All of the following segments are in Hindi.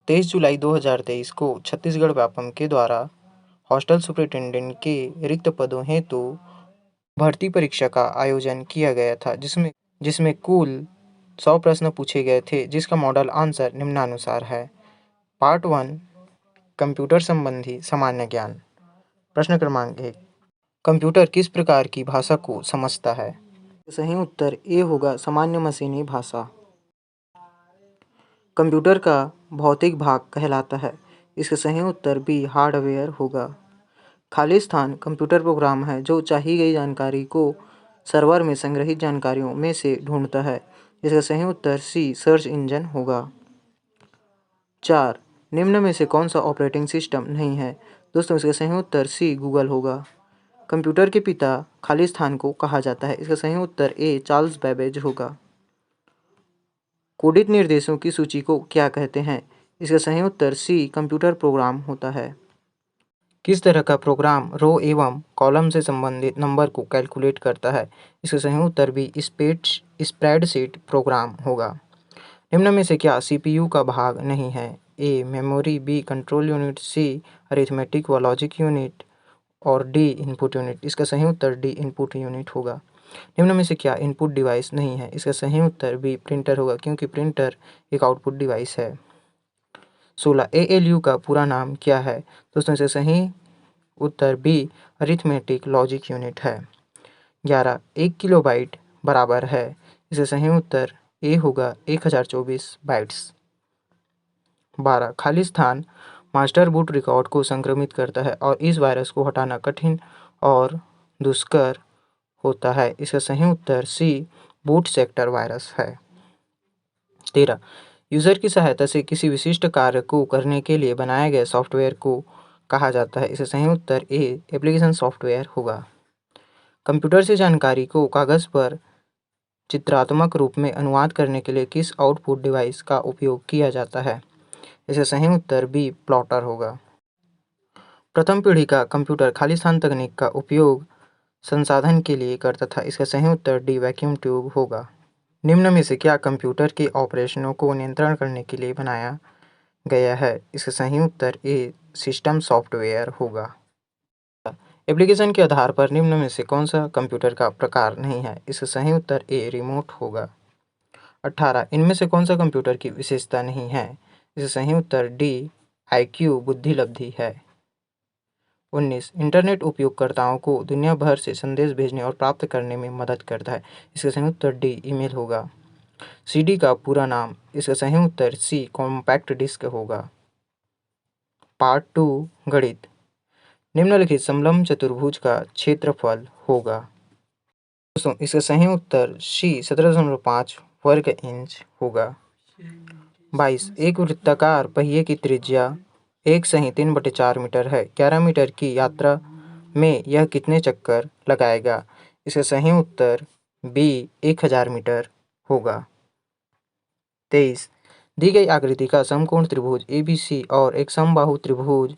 23 जुलाई 2023 को छत्तीसगढ़ व्यापम के द्वारा हॉस्टल सुपरिटेंडेंट के रिक्त पदों हेतु भर्ती परीक्षा का आयोजन किया गया था, जिसमें कुल 100 प्रश्न पूछे गए थे, जिसका मॉडल आंसर निम्नानुसार है। पार्ट 1, कंप्यूटर संबंधी सामान्य ज्ञान। प्रश्न क्रमांक 1, कंप्यूटर किस प्रकार की भाषा को समझता है? सही उत्तर ए होगा, सामान्य मशीनी भाषा। कंप्यूटर का भौतिक भाग कहलाता है। इसका सही उत्तर बी, हार्डवेयर होगा। खाली स्थान कंप्यूटर प्रोग्राम है जो चाही गई जानकारी को सर्वर में संग्रहित जानकारियों में से ढूंढता है। इसका सही उत्तर सी, सर्च इंजन होगा। 4, निम्न में से कौन सा ऑपरेटिंग सिस्टम नहीं है? दोस्तों, इसका सही उत्तर सी, गूगल होगा। कंप्यूटर के पिता खाली स्थान को कहा जाता है। इसका सही उत्तर ए, चार्ल्स बेबेज होगा। कोडित निर्देशों की सूची को क्या कहते हैं? इसका सही उत्तर सी, कंप्यूटर प्रोग्राम होता है। किस तरह का प्रोग्राम रो एवं कॉलम से संबंधित नंबर को कैलकुलेट करता है? इसका सही उत्तर भी स्प्रेडशीट प्रोग्राम होगा। निम्न में से क्या सीपीयू का भाग नहीं है? ए, मेमोरी, बी, कंट्रोल यूनिट, सी, अरिथमेटिक व लॉजिक यूनिट और डी, इनपुट यूनिट। इसका सही उत्तर डी, इनपुट यूनिट होगा। निम्न में से क्या इनपुट डिवाइस नहीं है? इसका सही उत्तर बी, प्रिंटर होगा, क्योंकि प्रिंटर एक आउटपुट डिवाइस है। 16, एएलयू का पूरा नाम क्या है? दोस्तों, इसका सही उत्तर बी, अरिथमेटिक लॉजिक यूनिट है। 11, 1 किलोबाइट बराबर है? इसका सही उत्तर ए होगा, 1024 बाइट्स। 12, खाली स्थान मास्टर बूट रिकॉर्ड को संक्रमित करता है और इस वायरस को हटाना कठिन और दुष्कर होता है। इसका सही उत्तर सी, बूट सेक्टर वायरस है। 13, यूजर की सहायता से किसी विशिष्ट कार्य को करने के लिए बनाए गए सॉफ्टवेयर को कहा जाता है। इसका सही उत्तर ए, एप्लीकेशन सॉफ्टवेयर होगा। कंप्यूटर से जानकारी को कागज पर चित्रात्मक रूप में अनुवाद करने के लिए किस आउटपुट डिवाइस का उपयोग किया जाता है? इसका सही उत्तर बी, प्लॉटर होगा। प्रथम पीढ़ी का कंप्यूटर खाली स्थान तकनीक का उपयोग संसाधन के लिए करता था। इसका सही उत्तर डी, वैक्यूम ट्यूब होगा। निम्न में से क्या कंप्यूटर के ऑपरेशनों को नियंत्रण करने के लिए बनाया गया है? इसका सही उत्तर ए, सिस्टम सॉफ्टवेयर होगा। एप्लीकेशन के आधार पर निम्न में से कौन सा कंप्यूटर का प्रकार नहीं है? इसका सही उत्तर ए, रिमोट होगा। 18, इनमें से कौन सा कंप्यूटर की विशेषता नहीं है? इसका सही उत्तर डी, आईक्यू बुद्धि लब्धि है। 19, इंटरनेट उपयोगकर्ताओं को दुनिया भर से संदेश भेजने और प्राप्त करने में मदद करता है। इसका सही उत्तर डी, ईमेल होगा। सीडी का पूरा नाम? इसका सही उत्तर सी, कॉम्पैक्ट डिस्क होगा। पार्ट 2, गणित। निम्नलिखित समलंब चतुर्भुज का क्षेत्रफल होगा। दोस्तों, इसका सही उत्तर सी, 17.5 वर्ग इंच होगा। 22, एक वृत्ताकार पहिए की त्रिज्या 1/3/4 मीटर है। 11 मीटर की यात्रा में यह कितने चक्कर लगाएगा? इसका सही उत्तर बी, 1000 मीटर होगा। 23, दी गई आकृति का समकोण त्रिभुज एबीसी और एक समबाहु त्रिभुज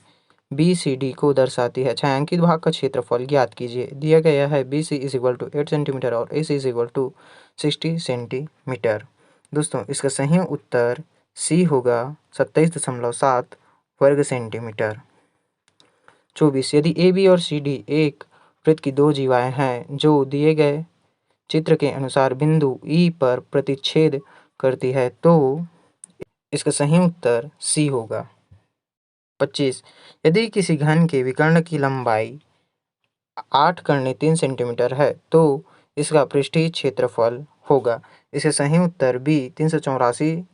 बीसीडी को दर्शाती है। छायांकित भाग का क्षेत्रफल ज्ञात कीजिए। दिया गया है BC = 8 सेंटीमीटर और AC = 60 सेंटीमीटर। दोस्तों, इसका सही उत्तर सी होगा, 27.7 वर्ग सेंटीमीटर। 24, यदि AB और CD एक वृत्त की दो जीवाएं हैं जो दिए गए चित्र के अनुसार बिंदु E पर प्रतिच्छेद करती है, तो इसका सही उत्तर सी होगा। 25, यदि किसी घन के विकर्ण की लंबाई 8×3 सेंटीमीटर है तो इसका पृष्ठीय क्षेत्रफल होगा। इसका सही उत्तर बी, 384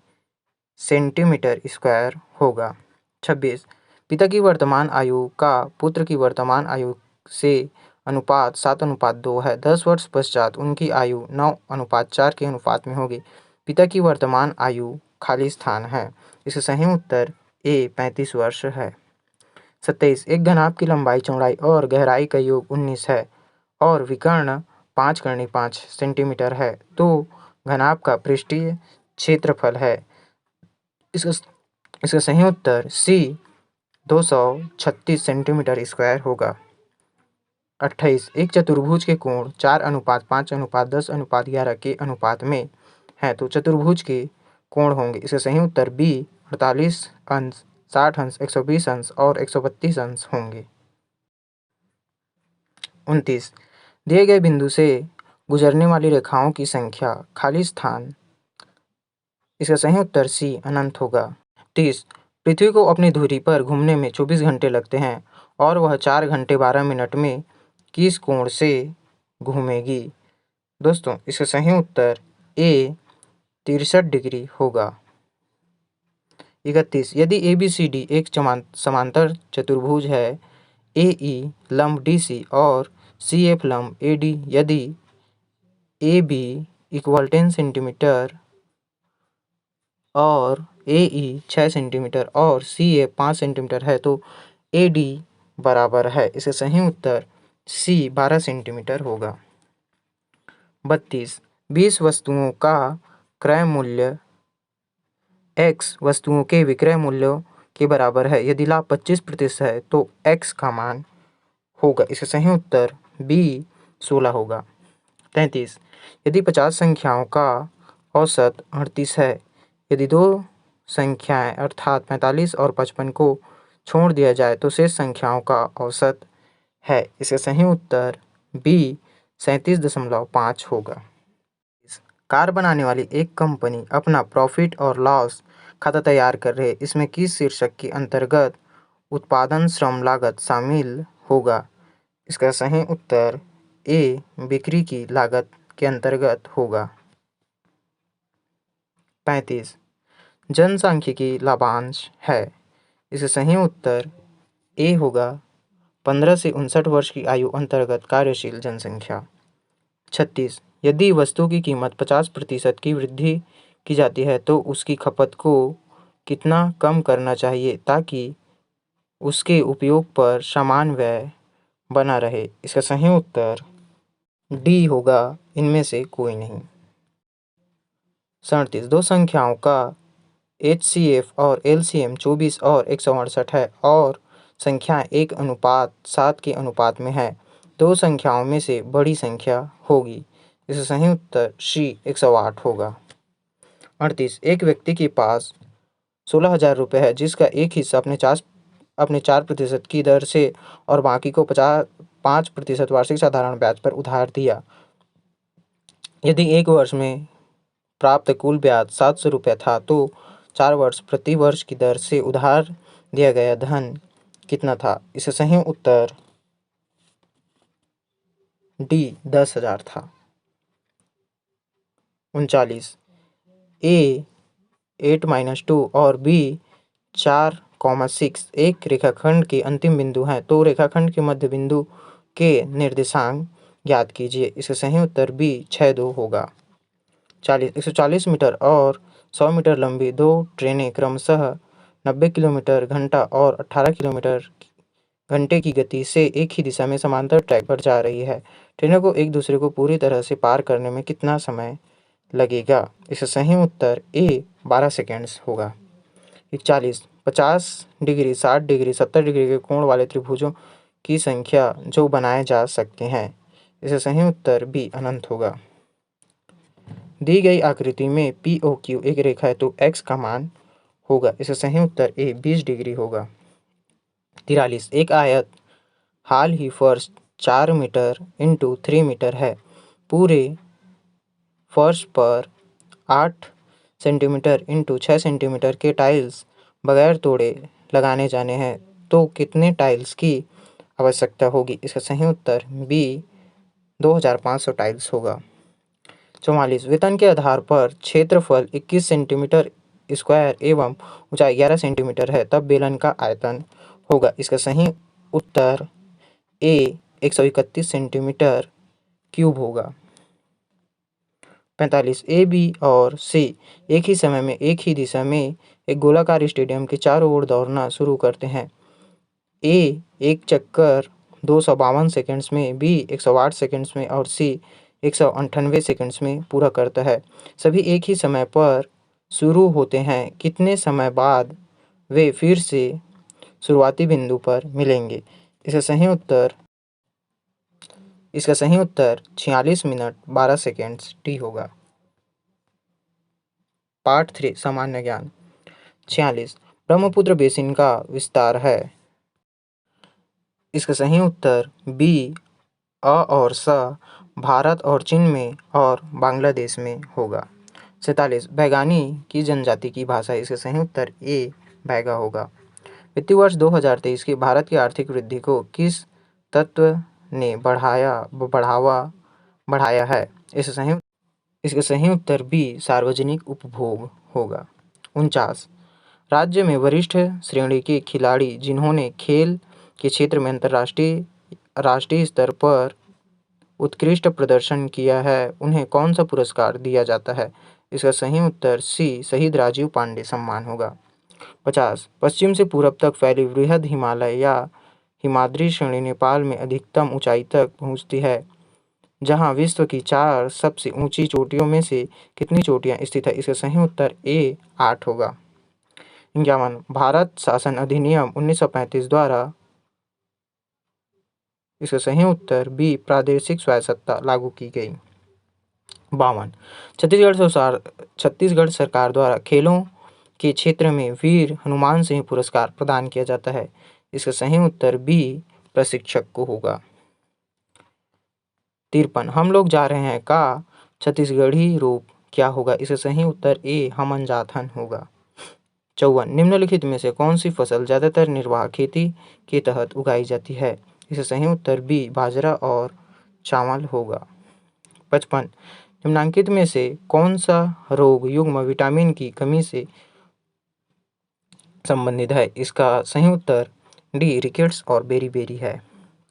सेंटीमीटर स्क्वायर होगा। 26, पिता की वर्तमान आयु का पुत्र की वर्तमान आयु से अनुपात 7:2 है। 10 वर्ष पश्चात उनकी आयु 9:4 के अनुपात में होगी। पिता की वर्तमान आयु खाली स्थान है। इसका सही उत्तर ए, 35 वर्ष है। 27, एक घनाभ की लंबाई, चौड़ाई और गहराई का योग 19 है और विकर्ण 5×5 सेंटीमीटर है, तो घनाभ का पृष्ठीय क्षेत्रफल है। इसका सही उत्तर सी, 236 सेंटीमीटर स्क्वायर होगा। 28, एक चतुर्भुज के कोण 4:5:10:11 के अनुपात में है, तो चतुर्भुज के कोण होंगे। इसका सही उत्तर बी, 48 अंश, 60 अंश, 120 अंश और 132 अंश होंगे। 29 दिए गए बिंदु से गुजरने वाली रेखाओं की संख्या, खाली स्थान। इसका सही उत्तर सी अनंत होगा। 30 पृथ्वी को अपनी धुरी पर घूमने में 24 घंटे लगते हैं और वह 4 घंटे 12 मिनट में किस कोण से घूमेगी? दोस्तों, इसका सही उत्तर ए 63 डिग्री होगा। 31 यदि ABCD एक समांतर चतुर्भुज है, AE लंब DC और CF लंब AD, यदि AB इक्वल 10 सेंटीमीटर और AE 6 सेंटीमीटर और CF 5 सेंटीमीटर है तो AD बराबर है। इसका सही उत्तर C 12 सेंटीमीटर होगा। 32 20 वस्तुओं का क्रय मूल्य X वस्तुओं के विक्रय मूल्यों के बराबर है। यदि लाभ 25% है तो X का मान होगा। इसका सही उत्तर B 16 होगा। 33 यदि 50 संख्याओं का औसत 38 है, यदि दो संख्याएं अर्थात 45 और 55 को छोड़ दिया जाए तो शेष संख्याओं का औसत है। इसका सही उत्तर B 37.5 होगा। कार बनाने वाली एक कंपनी अपना प्रॉफिट और लॉस खाता तैयार कर रही है। इसमें किस शीर्षक के अंतर्गत उत्पादन श्रम लागत शामिल होगा? इसका सही उत्तर ए बिक्री की लागत के अंतर्गत होगा। 35 जनसांख्यिकी लाभांश है। इसका सही उत्तर ए होगा 15 से 59 वर्ष की आयु अंतर्गत कार्यशील जनसंख्या। 36 यदि वस्तु की कीमत 50% की वृद्धि की जाती है तो उसकी खपत को कितना कम करना चाहिए ताकि उसके उपयोग पर समान व्यय बना रहे? इसका सही उत्तर डी होगा, इनमें से कोई नहीं। 37 दो संख्याओं का HCF और LCM 24 और 168 है और संख्या 1:7 के अनुपात में है। दो संख्याओं में से बड़ी संख्या होगी। इसका सही उत्तर सी 108 होगा। 38 एक व्यक्ति के पास 16,000 रुपये है जिसका एक हिस्सा अपने 4% की दर से और बाकी को 5% वार्षिक साधारण ब्याज पर उधार दिया। यदि एक वर्ष में प्राप्त कुल ब्याज 700 रुपये था तो 4 वर्ष प्रति वर्ष की दर से उधार दिया गया धन कितना था? इसका सही उत्तर डी 10,000 था। 39 A 8-2 और B 4,6 एक रेखाखंड के अंतिम बिंदु हैं तो रेखाखंड के मध्य बिंदु के निर्देशांक ज्ञात कीजिए। इसका सही उत्तर B 6-2 होगा। 140 मीटर और 100 मीटर लंबी दो ट्रेनें क्रमशः 90 किलोमीटर घंटा और 18 किलोमीटर घंटे की गति से एक ही दिशा में समांतर ट्रैक पर जा रही है। ट्रेनों को एक दूसरे को पूरी तरह से पार करने में कितना समय लगेगा? इसका सही उत्तर ए 12 सेकेंड्स होगा। 41 50 डिग्री, 60 डिग्री, 70 डिग्री के कोण वाले त्रिभुजों की संख्या जो बनाए जा सकते हैं। इसका सही उत्तर बी अनंत होगा। दी गई आकृति में POQ एक रेखा है तो x का मान होगा। इसका सही उत्तर ए 20 डिग्री होगा। 43 एक आयत हाल ही फर्श 4 मीटर इंटू 3 मीटर है। पूरे फर्श पर 8 सेंटीमीटर इंटू 6 सेंटीमीटर के टाइल्स बगैर तोड़े लगाने जाने हैं तो कितने टाइल्स की आवश्यकता होगी? इसका सही उत्तर बी 2500 टाइल्स होगा। 44 वेतन के आधार पर क्षेत्रफल 21 सेंटीमीटर स्क्वायर एवं ऊंचाई 11 सेंटीमीटर है तब बेलन का आयतन होगा। इसका सही उत्तर ए 131 सेंटीमीटर क्यूब होगा। 45 A, B और C एक ही समय में एक ही दिशा में एक गोलाकार स्टेडियम के चारों ओर दौड़ना शुरू करते हैं। A एक चक्कर 252 सेकंड्स में, B 108 सेकंड्स में और C 198 सेकंड्स में पूरा करता है। सभी एक ही समय पर शुरू होते हैं। कितने समय बाद वे फिर से शुरुआती बिंदु पर मिलेंगे? इसका सही उत्तर 46 मिनट 12 सेकंड्स टी होगा। पार्ट 3 सामान्य ज्ञान। 46 ब्रह्मपुत्र बेसिन का विस्तार है। इसका सही उत्तर बी अ और स भारत और चीन में और बांग्लादेश में होगा। 47 बैगानी की जनजाति की भाषा है। इसका सही उत्तर ए बैगा होगा। वित्तीय वर्ष 2023 की भारत की आर्थिक वृद्धि को किस तत्व ने बढ़ाया है? इसका सही उत्तर बी सार्वजनिक उपभोग होगा। 49 राज्य में वरिष्ठ श्रेणी के खिलाड़ी जिन्होंने खेल के क्षेत्र में राष्ट्रीय स्तर पर उत्कृष्ट प्रदर्शन किया है उन्हें कौन सा पुरस्कार दिया जाता है? इसका सही उत्तर सी शहीद राजीव पांडे सम्मान होगा। 50 पश्चिम से पूरब तक फैली वृहद हिमालय या हिमाद्री श्रेणी नेपाल में अधिकतम ऊंचाई तक पहुंचती है, जहां विश्व की 4 सबसे ऊंची चोटियों में से कितनी चोटियां स्थित है? इसका सही उत्तर ए 8 होगा। 51 भारत शासन अधिनियम 1935 द्वारा इसका सही उत्तर बी प्रादेशिक स्वायत्तता लागू की गई। 52 छत्तीसगढ़ सरकार द्वारा खेलों के क्षेत्र में वीर हनुमान सिंह पुरस्कार प्रदान किया जाता है। इसका सही उत्तर बी प्रशिक्षक को होगा। 53 हम लोग जा रहे हैं का छत्तीसगढ़ी रूप क्या होगा? इसका सही उत्तर ए हमन जात हन होगा। 54 निम्नलिखित में से कौन सी फसल ज्यादातर निर्वाह खेती के तहत उगाई जाती है? इसका सही उत्तर बी बाजरा और चावल होगा। 55 निम्नलिखित में से कौन सा रोग युग्म विटामिन की कमी से संबंधित है? इसका सही उत्तर डी रिकेट्स और बेरी है।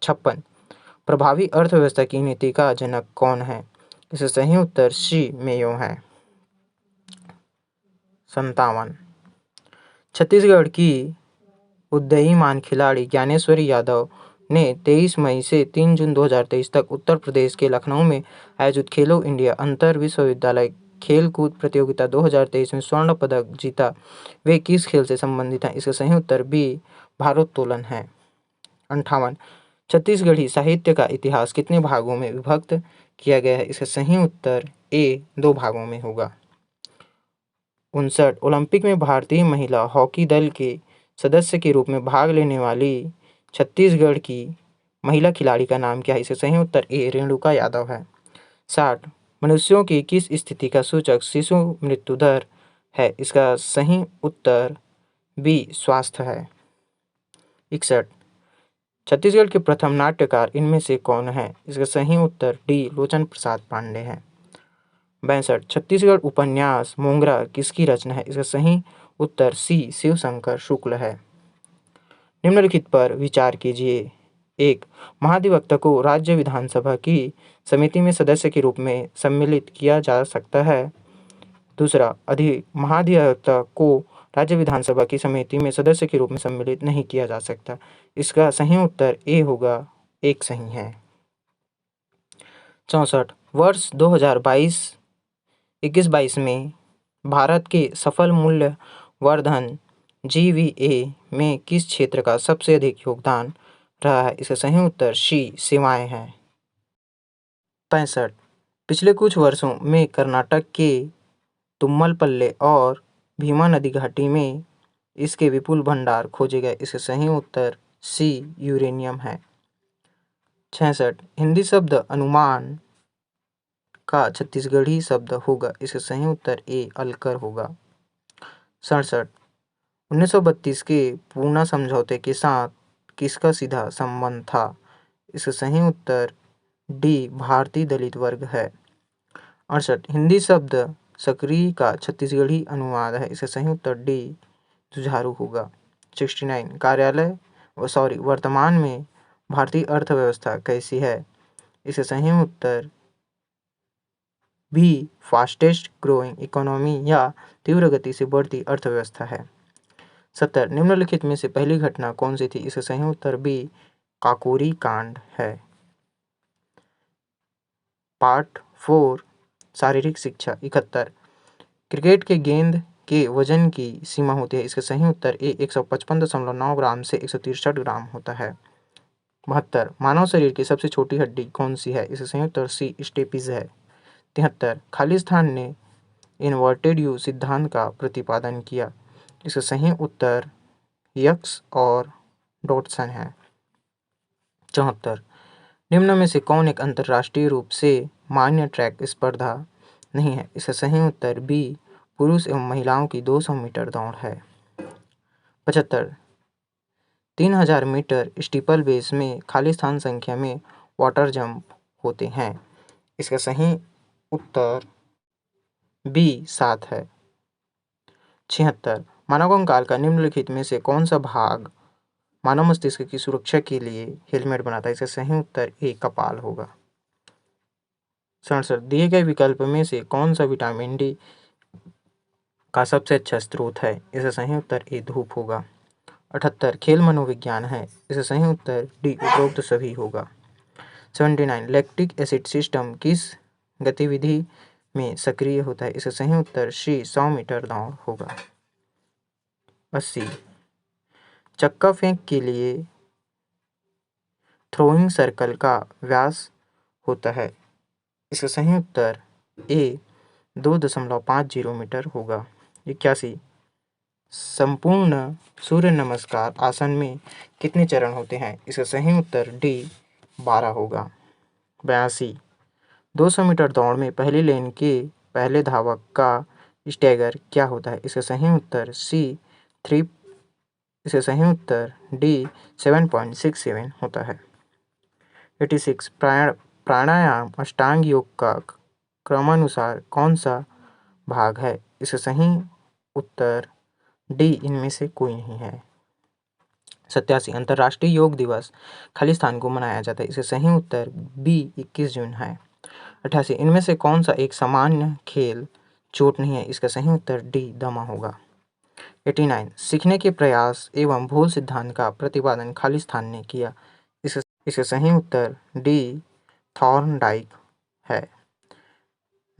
56 प्रभावी अर्थव्यवस्था की नीति का जनक कौन है? इसका सही उत्तर सी मेयो है। 57 छत्तीसगढ़ की उदीयमान खिलाड़ी ज्ञानेश्वरी यादव ने 23 मई से 3 जून 2023 तक उत्तर प्रदेश के लखनऊ में आयोजित खेलो इंडिया अंतर विश्वविद्यालय खेलकूद प्रतियोगिता 2023 में स्वर्ण पदक जीता। वे किस खेल से संबंधित हैं? इसका सही उत्तर बी भारोत्तोलन है। 58 छत्तीसगढ़ी साहित्य का इतिहास कितने भागों में विभक्त किया गया है? इसका सही उत्तर ए 2 भागों में होगा। 59 ओलंपिक में भारतीय महिला हॉकी दल के सदस्य के रूप में भाग लेने वाली छत्तीसगढ़ की महिला खिलाड़ी का नाम क्या है? इसका सही उत्तर ए रेणुका यादव है। 60 मनुष्यों की किस स्थिति का सूचक शिशु मृत्यु दर है? इसका सही उत्तर बी स्वास्थ्य है। 61 छत्तीसगढ़ के प्रथम नाट्यकार इनमें से कौन है? इसका सही उत्तर डी लोचन प्रसाद पांडे है। 62 छत्तीसगढ़ उपन्यास मोंगरा किसकी रचना है? इसका सही उत्तर सी शिवशंकर शुक्ल है। निम्नलिखित पर विचार कीजिए। 1 महाधिवक्ता को राज्य विधानसभा की समिति में सदस्य के रूप में सम्मिलित किया जा सकता है। दूसरा महाधिवक्ता को राज्य विधानसभा की समिति में सदस्य के रूप में सम्मिलित नहीं किया जा सकता। इसका सही उत्तर ए होगा, एक सही है। 64 वर्ष 2021-22 में भारत के सफल मूल्यवर्धन GVA में किस क्षेत्र का सबसे अधिक योगदान रहा है? इसका सही उत्तर सी सेवाएं है। 65 पिछले कुछ वर्षों में कर्नाटक के तुम्मलपल्ले और भीमा नदी घाटी में इसके विपुल भंडार खोजे गए। इसका सही उत्तर सी यूरेनियम है। 66 हिंदी शब्द अनुमान का छत्तीसगढ़ी शब्द होगा। इसका सही उत्तर ए अलकर होगा। 67 1932 के पूना समझौते के साथ किसका सीधा संबंध था? इसका सही उत्तर डी भारतीय दलित वर्ग है। 68 हिंदी शब्द सक्रिय का छत्तीसगढ़ी अनुवाद है। इसका सही उत्तर डी जुझारू होगा। 69 वर्तमान में भारतीय अर्थव्यवस्था कैसी है? इसका सही उत्तर भी फास्टेस्ट ग्रोइंग इकोनॉमी या तीव्र गति से बढ़ती अर्थव्यवस्था है। 70 निम्नलिखित में से पहली घटना कौन सी थी? इसका सही उत्तर बी काकोरी कांड है। पार्ट 4 शारीरिक शिक्षा। 71 क्रिकेट के गेंद के वजन की सीमा होती है। इसका सही उत्तर ए 155.9 ग्राम से 163 ग्राम होता है। 72 मानव शरीर की सबसे छोटी हड्डी कौन सी है? इसका सही उत्तर सी स्टेपिज है। 73 खालिस्तान ने इन्वर्टेड यू सिद्धांत का प्रतिपादन किया। इसका सही उत्तर यक्स और डॉटसन है। 74 निम्न में से कौन एक अंतर्राष्ट्रीय रूप से मान्य ट्रैक स्पर्धा नहीं है? इसका सही उत्तर बी पुरुष एवं महिलाओं की 200 मीटर दौड़ है। 75 3000 मीटर स्टीपल बेस में खाली स्थान संख्या में वाटर जंप होते हैं। इसका सही उत्तर बी 7 है। 76 मानव कंकाल का निम्नलिखित में से कौन सा भाग मानव मस्तिष्क की सुरक्षा के लिए हेलमेट बनाता है? इसका सही उत्तर ए कपाल होगा। 67 दिए गए विकल्प में से कौन सा विटामिन डी का सबसे अच्छा स्रोत है? इसका सही उत्तर ए धूप होगा। 78 खेल मनोविज्ञान है। इसका सही उत्तर डी उपरोक्त सभी होगा। 79 लैक्टिक एसिड सिस्टम किस गतिविधि में सक्रिय होता है? इसका सही उत्तर सी 100 मीटर दौड़ होगा। 80 चक्का फेंक के लिए थ्रोइंग सर्कल का व्यास होता है। इसका सही उत्तर ए 2.50 मीटर होगा। 81 संपूर्ण सूर्य नमस्कार आसन में कितने चरण होते हैं? इसका सही उत्तर डी 12 होगा। 82 200 मीटर दौड़ में पहली लेन के पहले धावक का स्टैगर क्या होता है? इसका सही उत्तर सी 3 इसका सही उत्तर डी 7.67 होता है। 86 प्राणायाम अष्टांग योग का क्रमानुसार कौन सा भाग है? इसका सही उत्तर डी इनमें से कोई नहीं है। 87 अंतर्राष्ट्रीय योग दिवस खाली स्थान को मनाया जाता है। इसका सही उत्तर बी 21 जून है। 88 इनमें से कौन सा एक सामान्य खेल चोट नहीं है? इसका सही उत्तर डी दमा होगा। 89 सीखने के प्रयास एवं भूल सिद्धांत का प्रतिपादन खाली स्थान ने किया। इसका सही उत्तर डी थॉर्नडाइक है।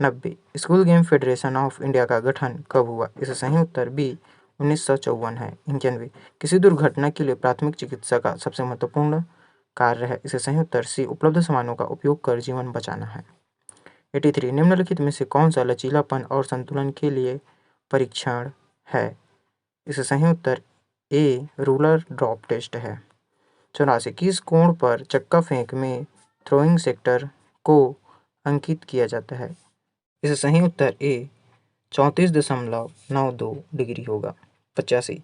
90 school game federation of India का गठन कब हुआ? इसका सही उत्तर बी 1954 है। 91 किसी दुर्घटना के लिए प्राथमिक चिकित्सा का सबसे महत्वपूर्ण कार्य है। इसका सही उत्तर सी उपलब्ध सामानों का उपयोग कर जीवन बचाना है। 83 निम्नलिखित में से कौन सा लचीलापन और संतुलन के लिए परीक्षण है? इसका सही उत्तर ए रूलर ड्रॉप टेस्ट है। 84 किस कोण पर चक्का फेंक में थ्रोइंग सेक्टर को अंकित किया जाता है? इसका सही उत्तर ए 34.92 डिग्री होगा। 85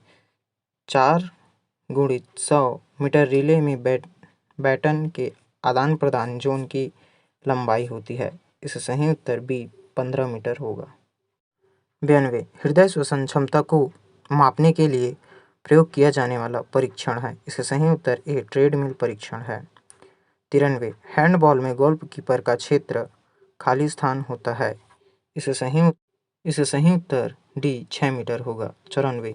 4x100 मीटर रिले में बैटन के आदान प्रदान जोन की लंबाई होती है। इसका सही उत्तर बी 15 मीटर होगा। 92 हृदय श्वसन क्षमता को मापने के लिए प्रयोग किया जाने वाला परीक्षण है। इसका सही उत्तर ए ट्रेडमिल परीक्षण है। 93 हैंडबॉल में गोलकीपर का क्षेत्र खाली स्थान होता है। इसका सही उत्तर डी 6 मीटर होगा। 94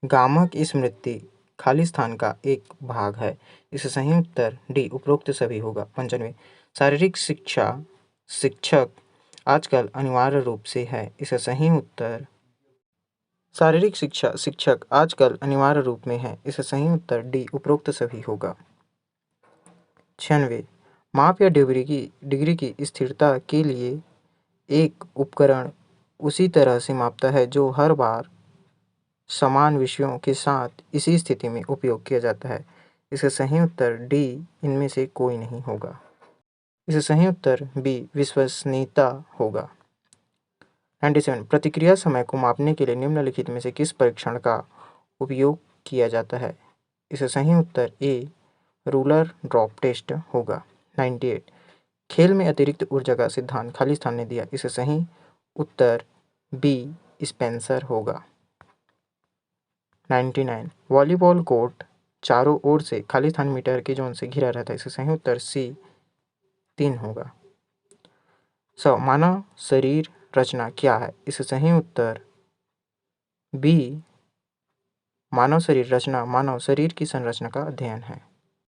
गामक स्मृति खाली स्थान का एक भाग है। इसका सही उत्तर डी उपरोक्त सभी होगा। 95 शारीरिक शिक्षा शिक्षक आजकल अनिवार्य रूप से है। इसका सही उत्तर शारीरिक शिक्षा शिक्षक आजकल अनिवार्य रूप में है। इसका सही उत्तर डी उपरोक्त सभी होगा। 96 माप या डिग्री की स्थिरता के लिए एक उपकरण उसी तरह से मापता है जो हर बार समान विषयों के साथ इसी स्थिति में उपयोग किया जाता है। इसका सही उत्तर डी इनमें से कोई नहीं होगा। इसका सही उत्तर बी विश्वसनीयता होगा। 97 प्रतिक्रिया समय को मापने के लिए निम्नलिखित में से किस परीक्षण का उपयोग किया जाता है? इसका सही उत्तर ए रूलर ड्रॉप टेस्ट होगा। 98 खेल में अतिरिक्त ऊर्जा का सिद्धांत खाली स्थान ने दिया। इसका सही उत्तर बी स्पेंसर होगा। 99 वॉलीबॉल कोर्ट चारों ओर से खाली स्थान मीटर के जोन से घिरा रहता है। इसका सही उत्तर सी 3 होगा। 100 मानव शरीर रचना क्या है? इसका सही उत्तर बी मानव शरीर रचना मानव शरीर की संरचना का अध्ययन है।